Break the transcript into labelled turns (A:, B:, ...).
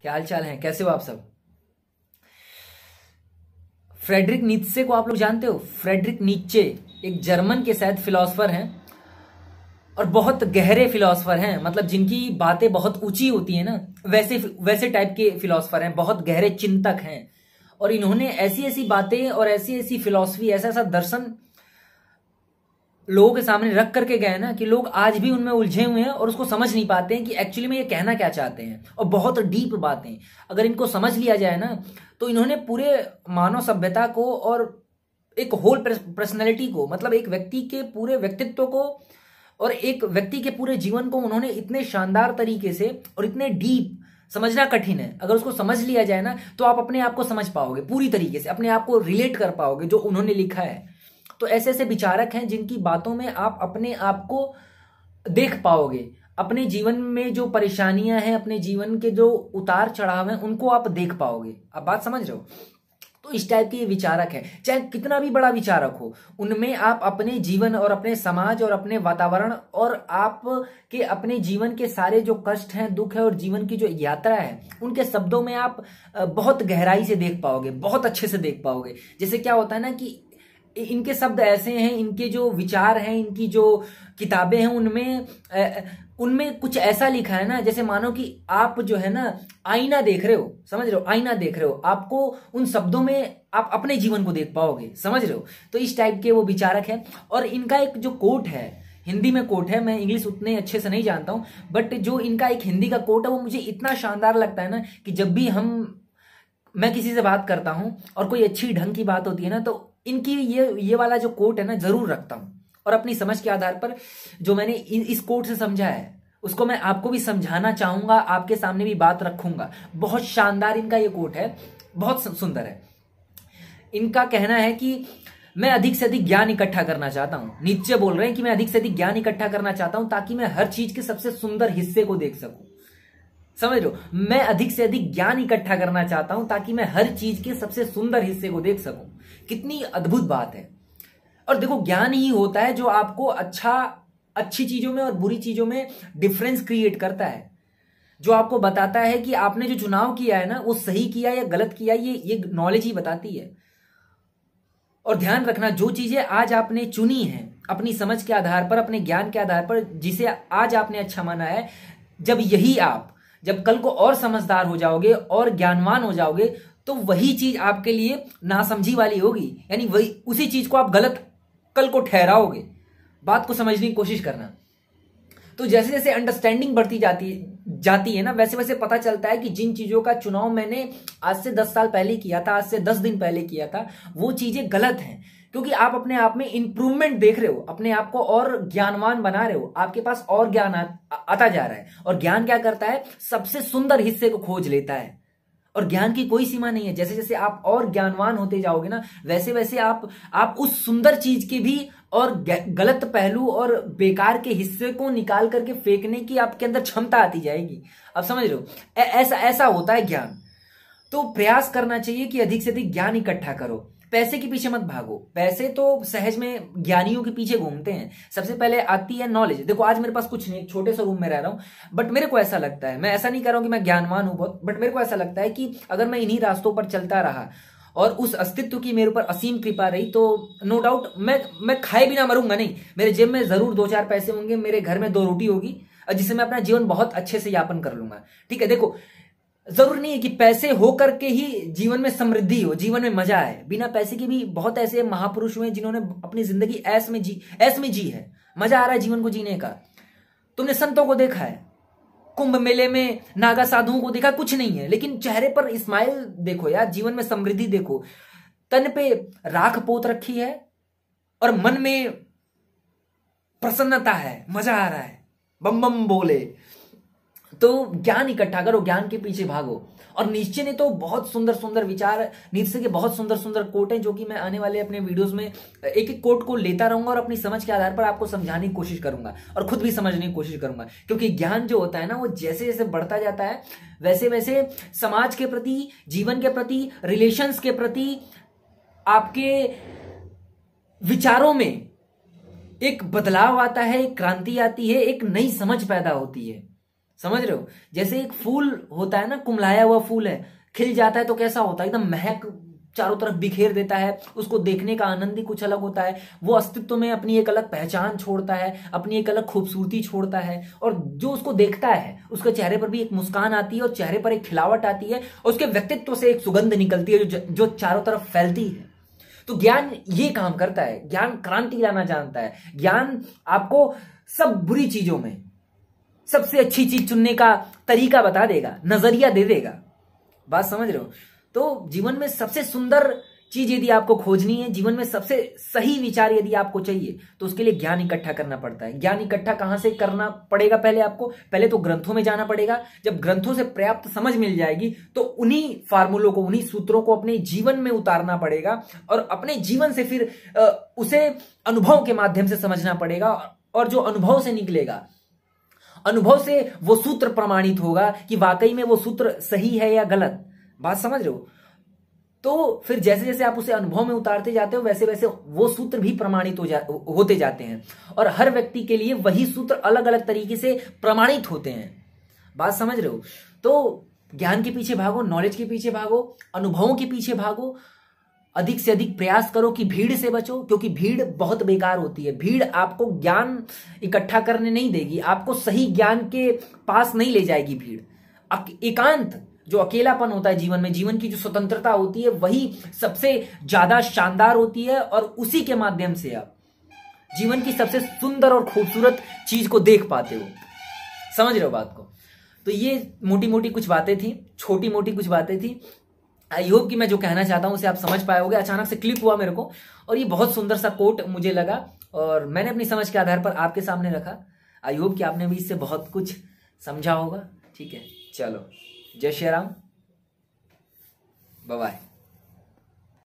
A: क्या हाल चाल है, कैसे हो आप सब। फ्रेडरिक नीत्शे को आप लोग जानते हो। फ्रेडरिक नीत्शे एक जर्मन के शायद फिलोसफर हैं और बहुत गहरे फिलोसफर हैं, मतलब जिनकी बातें बहुत ऊंची होती है ना, वैसे वैसे टाइप के फिलोसफर हैं, बहुत गहरे चिंतक हैं। और इन्होंने ऐसी ऐसी बातें और ऐसी ऐसी फिलॉसफी, ऐसा ऐसा दर्शन लोगों के सामने रख करके गए ना कि लोग आज भी उनमें उलझे हुए हैं और उसको समझ नहीं पाते हैं कि एक्चुअली में ये कहना क्या चाहते हैं। और बहुत डीप बातें अगर इनको समझ लिया जाए ना, तो इन्होंने पूरे मानव सभ्यता को और एक होल पर्सनैलिटी को, मतलब एक व्यक्ति के पूरे व्यक्तित्व को और एक व्यक्ति के पूरे जीवन को उन्होंने इतने शानदार तरीके से और इतने डीप, समझना कठिन है, अगर उसको समझ लिया जाए ना तो आप अपने आप को समझ पाओगे पूरी तरीके से, अपने आप को रिलेट कर पाओगे जो उन्होंने लिखा है। तो ऐसे ऐसे विचारक हैं जिनकी बातों में आप अपने आप को देख पाओगे, अपने जीवन में जो परेशानियां हैं, अपने जीवन के जो उतार चढ़ाव हैं, उनको आप देख पाओगे। आप बात समझ रहे हो। तो इस टाइप के ये विचारक हैं, चाहे कितना भी बड़ा विचारक हो, उनमें आप अपने जीवन और अपने समाज और अपने वातावरण और आप के अपने जीवन के सारे जो कष्ट हैं, दुख है और जीवन की जो यात्रा है, उनके शब्दों में आप बहुत गहराई से देख पाओगे, बहुत अच्छे से देख पाओगे। जैसे क्या होता है ना कि इनके शब्द ऐसे हैं, इनके जो विचार हैं, इनकी जो किताबें हैं, उनमें कुछ ऐसा लिखा है ना, जैसे मानो कि आप जो है ना आईना देख रहे हो, समझ रहे हो, आईना देख रहे हो, आपको उन शब्दों में आप अपने जीवन को देख पाओगे, समझ रहे हो। तो इस टाइप के वो विचारक हैं। और इनका एक जो कोट है, हिंदी में कोट है, मैं इंग्लिश उतने अच्छे से नहीं जानता हूं, बट जो इनका एक हिंदी का कोट है वो मुझे इतना शानदार लगता है ना कि जब भी मैं किसी से बात करता हूं और कोई अच्छी ढंग की बात होती है ना, तो इनकी ये वाला जो कोट है ना जरूर रखता हूं। और अपनी समझ के आधार पर जो मैंने इस कोट से समझा है उसको मैं आपको भी समझाना चाहूंगा, आपके सामने भी बात रखूंगा। बहुत शानदार इनका ये कोट है, बहुत सुंदर है। इनका कहना है कि मैं अधिक से अधिक ज्ञान इकट्ठा करना चाहता हूं। नीत्शे बोल रहे हैं कि मैं अधिक से अधिक ज्ञान इकट्ठा करना चाहता हूं ताकि मैं हर चीज के सबसे सुंदर हिस्से को देख सकूं। समझ रहे हो, मैं अधिक से अधिक ज्ञान इकट्ठा करना चाहता हूं ताकि मैं हर चीज के सबसे सुंदर हिस्से को देख सकूं। कितनी अद्भुत बात है। और देखो, ज्ञान ही होता है जो आपको अच्छी चीजों में और बुरी चीजों में डिफरेंस क्रिएट करता है, जो आपको बताता है कि आपने जो चुनाव किया है ना वो सही किया या गलत किया, ये नॉलेज ही बताती है। और ध्यान रखना, जो चीजें आज आपने चुनी है अपनी समझ के आधार पर, अपने ज्ञान के आधार पर, जिसे आज आपने अच्छा माना है, जब कल को और समझदार हो जाओगे और ज्ञानवान हो जाओगे तो वही चीज आपके लिए नासमझी वाली होगी, यानी वही उसी चीज को आप गलत कल को ठहराओगे। बात को समझने की कोशिश करना। तो जैसे जैसे अंडरस्टैंडिंग बढ़ती जाती है ना, वैसे वैसे पता चलता है कि जिन चीजों का चुनाव मैंने आज से 10 साल पहले किया था, आज से 10 दिन पहले किया था, वो चीजें गलत हैं। क्योंकि आप अपने आप में इंप्रूवमेंट देख रहे हो, अपने आप को और ज्ञानवान बना रहे हो, आपके पास और ज्ञान आता जा रहा है। और ज्ञान क्या करता है, सबसे सुंदर हिस्से को खोज लेता है। और ज्ञान की कोई सीमा नहीं है। जैसे जैसे आप और ज्ञानवान होते जाओगे ना, वैसे वैसे आप उस सुंदर चीज के भी और गलत पहलू और बेकार के हिस्से को निकाल करके फेंकने की आपके अंदर क्षमता आती जाएगी। अब समझ रहे हो, ऐसा होता है ज्ञान। तो प्रयास करना चाहिए कि अधिक से अधिक ज्ञान इकट्ठा करो। पैसे के पीछे मत भागो। पैसे तो सहज में ज्ञानियों के पीछे घूमते हैं। सबसे पहले आती है नॉलेज। देखो, आज मेरे पास कुछ नहीं, छोटे से रूम में रह रहा हूं, बट मेरे को ऐसा लगता है, मैं ऐसा नहीं कर रहा हूं कि मैं ज्ञानवान हूं बहुत, बट मेरे को ऐसा लगता है कि अगर मैं इन्हीं रास्तों पर चलता रहा और उस अस्तित्व की मेरे ऊपर असीम कृपा रही, तो नो डाउट मैं खाए बिना मरूंगा नहीं। मेरे जेब में जरूर 2-4 पैसे होंगे, मेरे घर में 2 रोटी होगी, जिससे मैं अपना जीवन बहुत अच्छे से यापन कर लूंगा। ठीक है, देखो, जरूर नहीं है कि पैसे हो करके ही जीवन में समृद्धि हो, जीवन में मजा आए। बिना पैसे के भी बहुत ऐसे महापुरुष हुए जिन्होंने अपनी जिंदगी ऐस में जी है, मजा आ रहा है जीवन को जीने का। तुमने संतों को देखा है, कुंभ मेले में नागा साधुओं को देखा, कुछ नहीं है, लेकिन चेहरे पर स्माइल देखो यार, जीवन में समृद्धि देखो, तन पे राख पोत रखी है और मन में प्रसन्नता है, मजा आ रहा है, बम बम बोले। तो ज्ञान इकट्ठा करो, ज्ञान के पीछे भागो। और नीत्शे ने तो बहुत सुंदर सुंदर विचार, नीत्शे के बहुत सुंदर सुंदर कोट हैं, जो कि मैं आने वाले अपने वीडियोस में एक एक कोट को लेता रहूंगा और अपनी समझ के आधार पर आपको समझाने की कोशिश करूंगा और खुद भी समझने की कोशिश करूंगा। क्योंकि ज्ञान जो होता है ना, वो जैसे जैसे बढ़ता जाता है वैसे वैसे समाज के प्रति, जीवन के प्रति, रिलेशंस के प्रति, आपके विचारों में एक बदलाव आता है, एक क्रांति आती है, एक नई समझ पैदा होती है। समझ रहे हो? जैसे एक फूल होता है ना, कुम्हलाया हुआ फूल है, खिल जाता है तो कैसा होता है, एकदम महक चारों तरफ बिखेर देता है, उसको देखने का आनंद ही कुछ अलग होता है। वो अस्तित्व में अपनी एक अलग पहचान छोड़ता है, अपनी एक अलग खूबसूरती छोड़ता है, और जो उसको देखता है उसके चेहरे पर भी एक मुस्कान आती है और चेहरे पर एक खिलावट आती है, और उसके व्यक्तित्व से एक सुगंध निकलती है जो चारों तरफ फैलती है। तो ज्ञान ये काम करता है, ज्ञान क्रांति लाना जानता है। ज्ञान आपको सब बुरी चीजों में सबसे अच्छी चीज चुनने का तरीका बता देगा, नजरिया दे देगा। बात समझ रहे हो? तो जीवन में सबसे सुंदर चीज यदि आपको खोजनी है, जीवन में सबसे सही विचार यदि आपको चाहिए, तो उसके लिए ज्ञान इकट्ठा करना पड़ता है। ज्ञान इकट्ठा कहां से करना पड़ेगा? पहले तो ग्रंथों में जाना पड़ेगा। जब ग्रंथों से पर्याप्त समझ मिल जाएगी तो उन्हीं फार्मूलों को, उन्हीं सूत्रों को अपने जीवन में उतारना पड़ेगा, और अपने जीवन से फिर उसे अनुभव के माध्यम से समझना पड़ेगा। और जो अनुभव से निकलेगा, अनुभव से वो सूत्र प्रमाणित होगा कि वाकई में वो सूत्र सही है या गलत। बात समझ रहे हो? तो फिर जैसे जैसे आप उसे अनुभव में उतारते जाते हो, वैसे वैसे वो सूत्र भी प्रमाणित होते जाते हैं, और हर व्यक्ति के लिए वही सूत्र अलग अलग तरीके से प्रमाणित होते हैं। बात समझ रहे हो? तो ज्ञान के पीछे भागो, नॉलेज के पीछे भागो, अनुभवों के पीछे भागो, अधिक से अधिक प्रयास करो कि भीड़ से बचो, क्योंकि भीड़ बहुत बेकार होती है। भीड़ आपको ज्ञान इकट्ठा करने नहीं देगी, आपको सही ज्ञान के पास नहीं ले जाएगी भीड़। एकांत, जो अकेलापन होता है जीवन में, जीवन की जो स्वतंत्रता होती है, वही सबसे ज्यादा शानदार होती है, और उसी के माध्यम से आप जीवन की सबसे सुंदर और खूबसूरत चीज को देख पाते हो। समझ रहे हो बात को? तो ये मोटी मोटी कुछ बातें थी, छोटी मोटी कुछ बातें थी। आई होप कि मैं जो कहना चाहता हूं उसे आप समझ पाए होगे। अचानक से क्लिक हुआ मेरे को, और ये बहुत सुंदर सा कोट मुझे लगा, और मैंने अपनी समझ के आधार पर आपके सामने रखा। आई होप कि आपने भी इससे बहुत कुछ समझा होगा। ठीक है, चलो, जय श्री राम, बाय बाय।